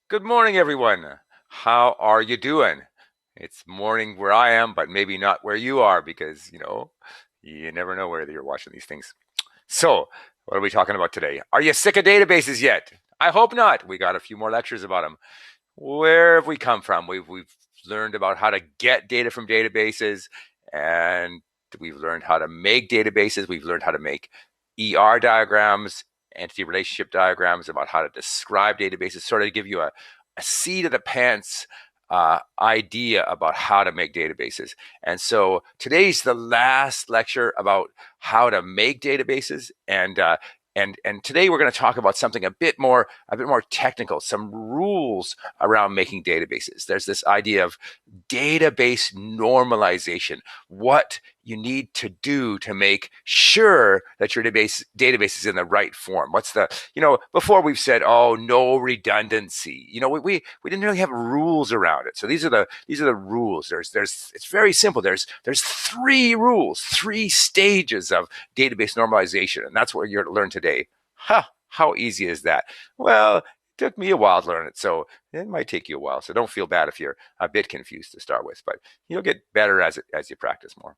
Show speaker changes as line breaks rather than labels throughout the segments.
Good morning, everyone. How are you doing? It's morning where I am, but maybe not where you are because, you never know where you're watching these things. So, what are we talking about today? Are you sick of databases yet? I hope not. We got a few more lectures about them. Where have we come from? We've learned about how to get data from databases, and we've learned how to make databases. We've learned how to make ER diagrams, entity relationship diagrams, about how to describe databases, sort of give you a seat of the pants idea about how to make databases. And so today's the last lecture about how to make databases, and today we're going to talk about something a bit more technical, some rules around making databases. There's this idea of database normalization, what you need to do to make sure that your database is in the right form. Before we've said, oh, no redundancy. We didn't really have rules around it. So these are the rules. It's very simple. There's three rules, three stages of database normalization, and that's what you're going to learn today. How easy is that? Well, it took me a while to learn it, so it might take you a while. So don't feel bad if you're a bit confused to start with, but you'll get better as you practice more.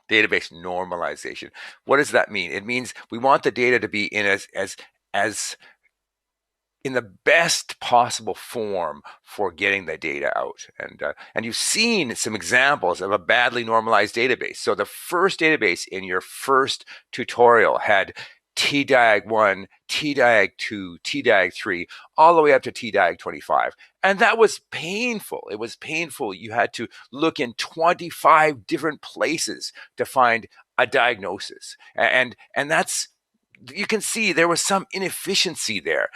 Database normalization. What does that mean? It means we want the data to be in as in the best possible form for getting the data out. And you've seen some examples of a badly normalized database. So the first database in your first tutorial had TDIAG1, TDIAG2, TDIAG3, all the way up to TDIAG25. And that was painful. It was painful. You had to look in 25 different places to find a diagnosis. And that's, you can see there was some inefficiency there.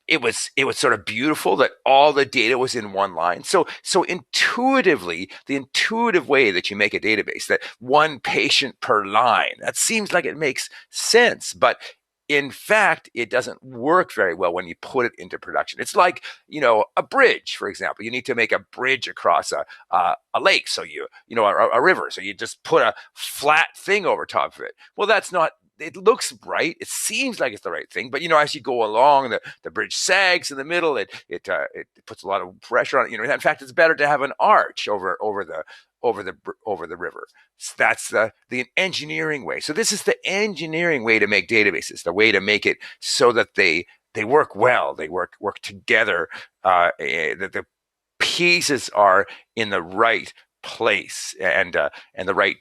It was sort of beautiful that all the data was in one line. So intuitively, the intuitive way that you make a database, that one patient per line, that seems like it makes sense, but in fact, it doesn't work very well when you put it into production. It's like, a bridge, for example. You need to make a bridge across a lake, so a river. So you just put a flat thing over top of it. Well, that's not, it looks right. It seems like it's the right thing, but as you go along, the bridge sags in the middle. It puts a lot of pressure on it. In fact, it's better to have an arch over the river. So that's the engineering way. So this is the engineering way to make databases. The way to make it so that they work well. They work together. That the pieces are in the right place and the right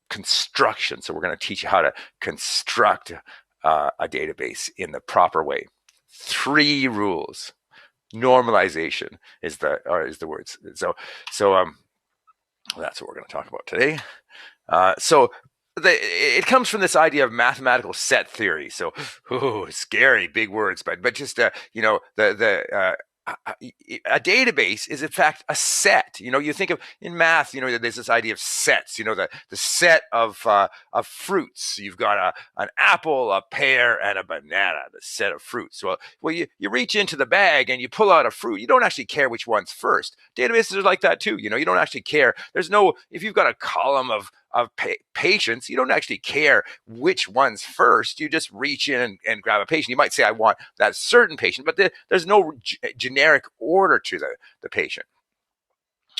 construction. So we're going to teach you how to construct a database in the proper way. Three rules. Normalization is the words. So that's what we're going to talk about today. So it comes from this idea of mathematical set theory. So, scary, big words, but just a database is in fact a set. You think of in math. There's this idea of sets. The set of fruits. You've got an apple, a pear, and a banana. The set of fruits. Well, you reach into the bag and you pull out a fruit. You don't actually care which one's first. Databases are like that too. You don't actually care. If you've got a column of patients, you don't actually care which one's first. You just reach in and grab a patient. You might say, I want that certain patient, but there's no generic order to the patient.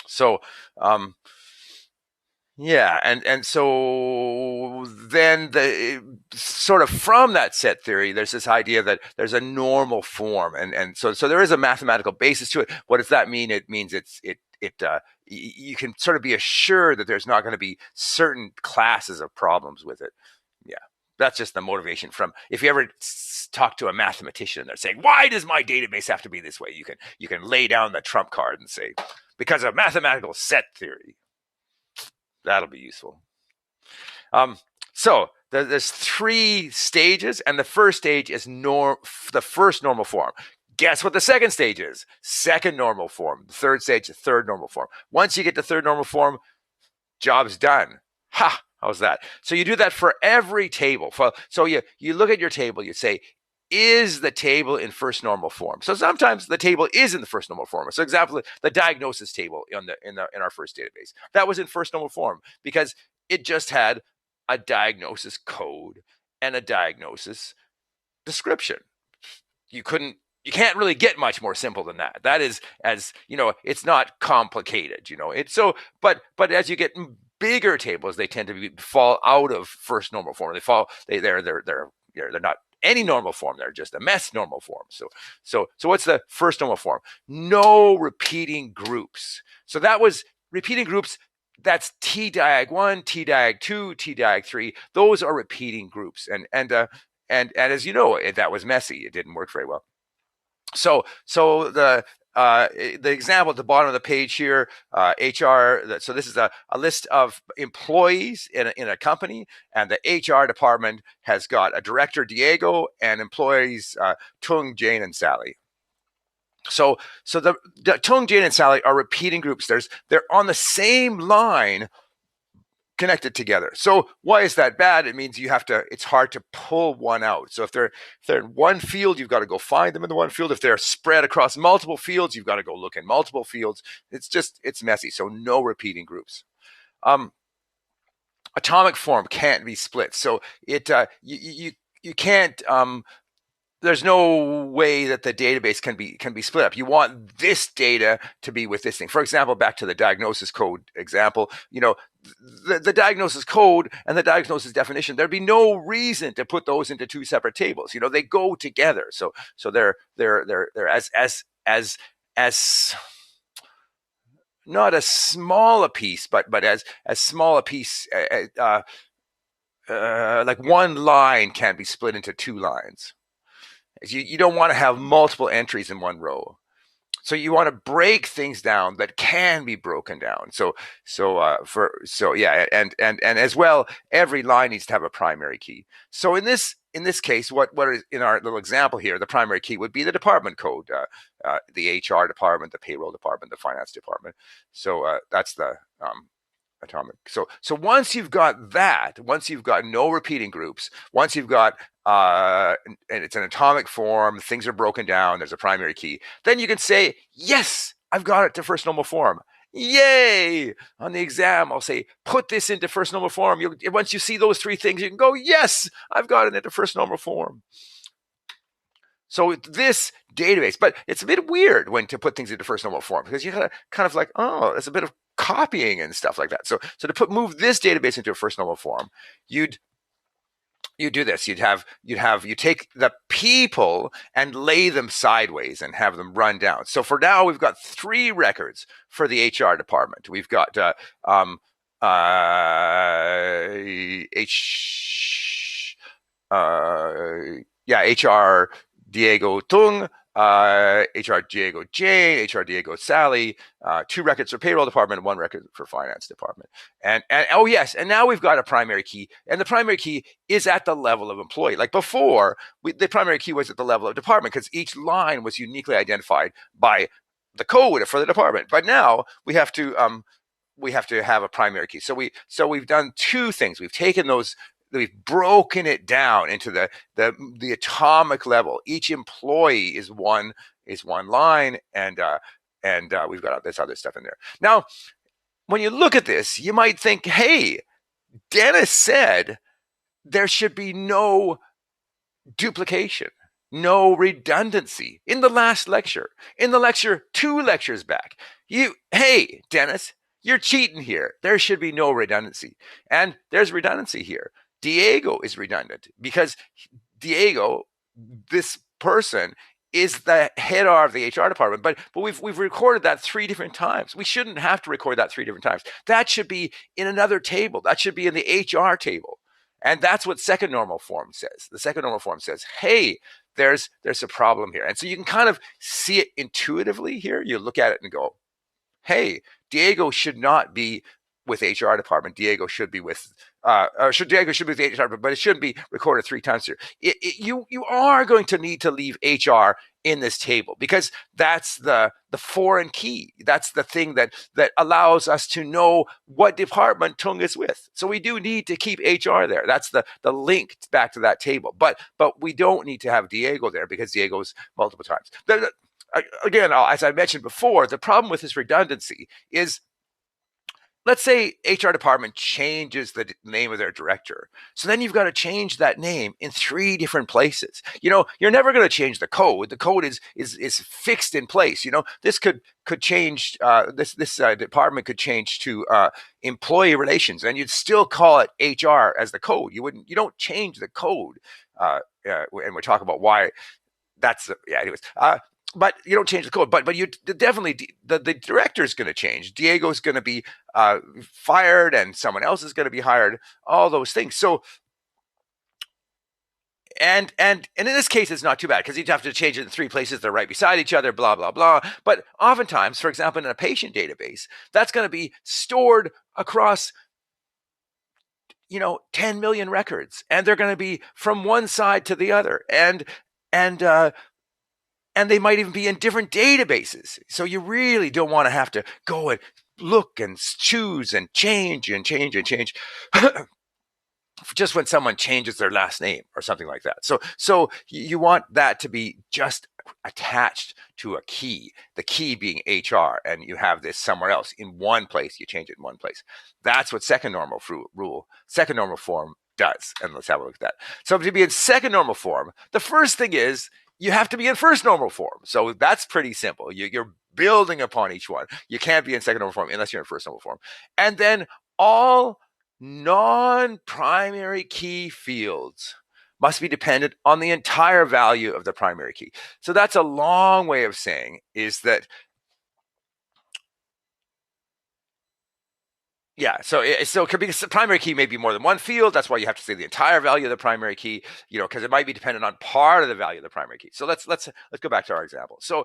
So, yeah, and so then the sort of from that set theory, there's this idea that there's a normal form, and so there is a mathematical basis to it. What does that mean? It means you can sort of be assured that there's not going to be certain classes of problems with it. Yeah, that's just the motivation from if you ever talk to a mathematician, they're saying, why does my database have to be this way? You can lay down the trump card and say, because of mathematical set theory. That'll be useful. So there's three stages, and the first stage is the first normal form. Guess what the second stage is? Second normal form. The third stage, the third normal form. Once you get to third normal form, job's done. Ha! How's that? So you do that for every table. So you look at your table, you say, is the table in first normal form? So sometimes the table is in the first normal form. So example, the diagnosis table in our first database, that was in first normal form because it just had a diagnosis code and a diagnosis description. You couldn't you can't really get much more simple than that. That is, as you know, it's not complicated. It's so. But as you get bigger tables, they tend to fall out of first normal form. They're not any normal form. They're just a mess normal form. So what's the first normal form? No repeating groups. So that was repeating groups. That's T diag 1, T diag 2, T diag 3. Those are repeating groups. And as you know, that was messy. It didn't work very well. So the example at the bottom of the page here, HR. So this is a list of employees in a company, and the HR department has got a director, Diego, and employees, Tung, Jane, and Sally. So the Tung, Jane, and Sally are repeating groups. They're on the same line, connected together. So why is that bad? It means it's hard to pull one out. So if they're in one field, you've got to go find them in the one field. If they're spread across multiple fields, you've got to go look in multiple fields. It's messy. So no repeating groups. Atomic form can't be split. So you can't there's no way that the database can be split up. You want this data to be with this thing. For example, back to the diagnosis code example, the diagnosis code and the diagnosis definition, there'd be no reason to put those into two separate tables. They go together. So they're as not as small a piece, but as small a piece, like one line can be split into two lines. You don't want to have multiple entries in one row. So you want to break things down that can be broken down. And as well, every line needs to have a primary key. So in this case, what is in our little example here, the primary key would be the department code, the HR department, the payroll department, the finance department. So that's the atomic. So once you've got that, once you've got no repeating groups, once you've got and it's an atomic form, things are broken down, there's a primary key, then you can say, yes, I've got it to first normal form. Yay! On the exam, I'll say, put this into first normal form. Once you see those three things, you can go, yes, I've got it into first normal form. So this database, but it's a bit weird when to put things into first normal form, because you gotta kind of like, oh, there's a bit of copying and stuff like that. So to move this database into a first normal form, you do this. You take the people and lay them sideways and have them run down. So for now, we've got 3 records for the HR department. We've got HR Diego Tung, HR Diego Jane, HR Diego Sally, 2 records for payroll department, 1 record for finance department. And oh yes, and now we've got a primary key, and the primary key is at the level of employee. Like before, the primary key was at the level of department because each line was uniquely identified by the code for the department. But now we have to have a primary key. So we've done 2 things. We've broken it down into the atomic level. Each employee is one line, and we've got this other stuff in there. Now, when you look at this, you might think, hey, Dennis said there should be no duplication, no redundancy in the last lecture. In the lecture 2 lectures back, hey, Dennis, you're cheating here. There should be no redundancy. And there's redundancy here. Diego is redundant because Diego, this person, is the head of the HR department, but we've recorded that 3 different times. We shouldn't have to record that 3 different times. That should be in another table. That should be in the HR table. And that's what second normal form says. The second normal form says, hey, there's a problem here. And so you can kind of see it intuitively here. You look at it and go, hey, Diego should not be with HR department. Diego should be with Diego should be with the HR, but it shouldn't be recorded 3 times here. You are going to need to leave HR in this table because that's the foreign key. That's the thing that allows us to know what department Tung is with. So we do need to keep HR there. That's the link back to that table. But we don't need to have Diego there because Diego's multiple times. Again, as I mentioned before, the problem with this redundancy is let's say HR department changes the name of their director. So then you've got to change that name in 3 different places. You're never going to change the code. The code is fixed in place. This could change. This department could change to employee relations, and you'd still call it HR as the code. You don't change the code. And we talk about why that's yeah. Anyways, but you don't change the code. But you definitely the director is going to change. Diego's going to be fired, and someone else is going to be hired. All those things. So and in this case, it's not too bad because you'd have to change it in 3 places. They're right beside each other. Blah blah blah. But oftentimes, for example, in a patient database, that's going to be stored across 10 million records, and they're going to be from one side to the other, and they might even be in different databases. So you really don't want to have to go and look and choose and change and change and change just when someone changes their last name or something like that. So you want that to be just attached to a key, the key being HR, and you have this somewhere else in one place. You change it in one place. That's what second normal form does. And let's have a look at that. So to be in second normal form, the first thing is you have to be in first normal form. So that's pretty simple. You're building upon each one. You can't be in second normal form unless you're in first normal form. And then all non-primary key fields must be dependent on the entire value of the primary key. So that's a long way of saying is that so it could be the primary key may be more than one field. That's why you have to say the entire value of the primary key, because it might be dependent on part of the value of the primary key. So let's go back to our example. So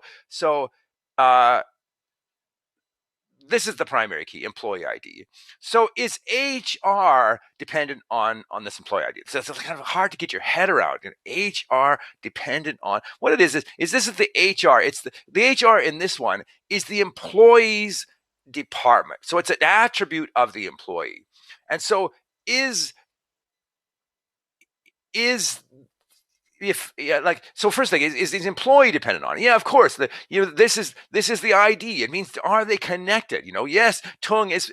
this is the primary key, employee ID. So is HR dependent on this employee ID? So it's kind of hard to get your head around. HR dependent on what it is this is the HR. It's the HR in this one is the employee's department. So it's an attribute of the employee. And so first thing is employee dependent on it? Yeah, of course. This is the ID. It means, are they connected? Yes, Tung is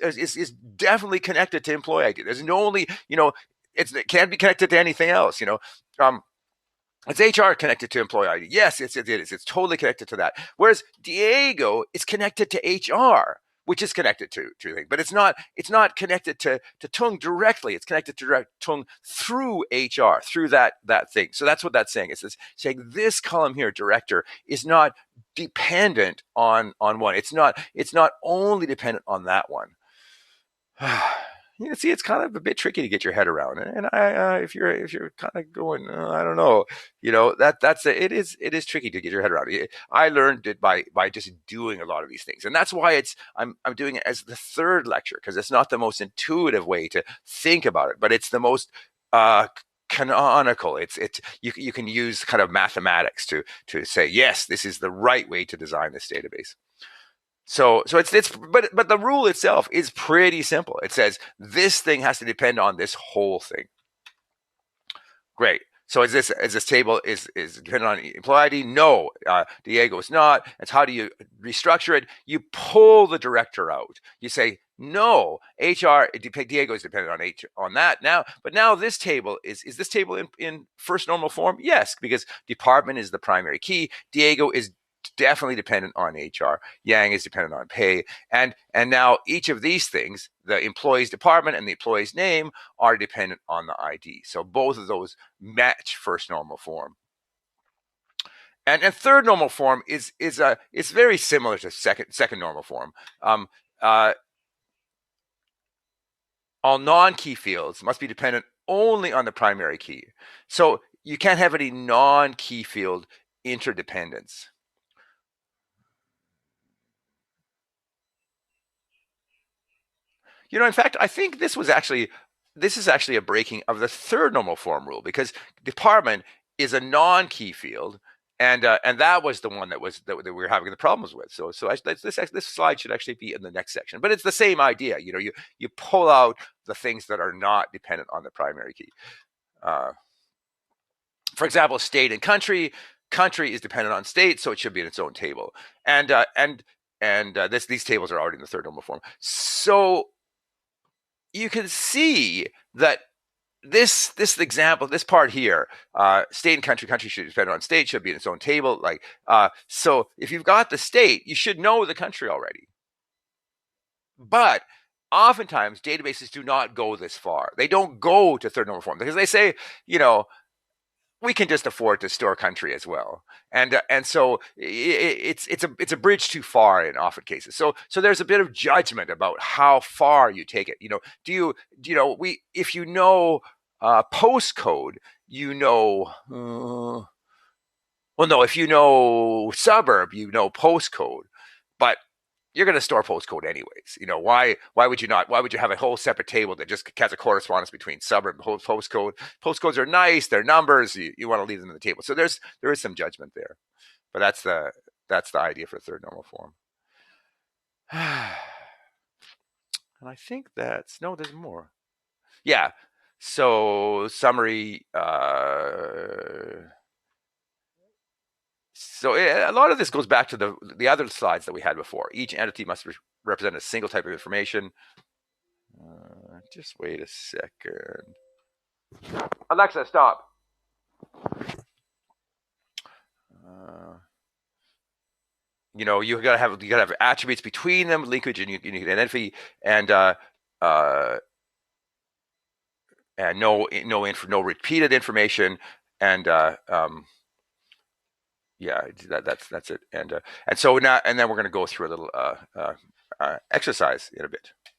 definitely connected to employee ID. There's no only it can't be connected to anything else. It's HR connected to employee ID. Yes, it is. It's totally connected to that. Whereas Diego is connected to HR, which is connected to things, but it's not connected to Tung directly. It's connected to Tung through HR, through that thing. So that's what that's saying. It's saying this column here, director, is not dependent on one. It's not only dependent on that one. You can see it's kind of a bit tricky to get your head around, and if you're kind of going, I don't know, it is tricky to get your head around. I learned it by just doing a lot of these things, and that's why I'm doing it as the third lecture, because it's not the most intuitive way to think about it, but it's the most canonical. You can use kind of mathematics to say, yes, this is the right way to design this database. So but the rule itself is pretty simple. It says this thing has to depend on this whole thing. Great. So is this table is dependent on employee ID? No, Diego is not. It's how do you restructure it? You pull the director out. You say no, HR Diego is dependent on that now. But now this table is this table in first normal form? Yes, because department is the primary key. Diego is definitely dependent on HR. Yang is dependent on pay. And now each of these things, the employee's department and the employee's name, are dependent on the ID. So both of those match first normal form. And third normal form is very similar to second normal form. All non-key fields must be dependent only on the primary key. So you can't have any non-key field interdependence. In fact, I think this is actually a breaking of the third normal form rule, because department is a non-key field, and that was the one that we were having the problems with. So this slide should actually be in the next section, but it's the same idea. You pull out the things that are not dependent on the primary key. For example, state and country. Country is dependent on state, so it should be in its own table. And these tables are already in the third normal form. So you can see that this example, this part here, state and country should depend on state, should be in its own table. So if you've got the state, you should know the country already. But oftentimes databases do not go this far. They don't go to third normal form because they say, you know, we can just afford to store country as well, and so it's a bridge too far in often cases. So there's a bit of judgment about how far you take it. We if you know postcode, you know. Well, no, if you know suburb, you know postcode, but you're going to store postcode anyways. Why would you not? Why would you have a whole separate table that just has a correspondence between suburb and postcode? Postcodes are nice; they're numbers. You want to leave them in the table. So there is some judgment there, but that's the idea for third normal form. And I think that's no. There's more. Yeah. So summary. So a lot of this goes back to the other slides that we had before. Each entity must represent a single type of information. Just wait a second. Alexa, stop. You gotta have attributes between them, linkage and unique identity, and no repeated information, and yeah, that's it. And so now, and then we're going to go through a little exercise in a bit.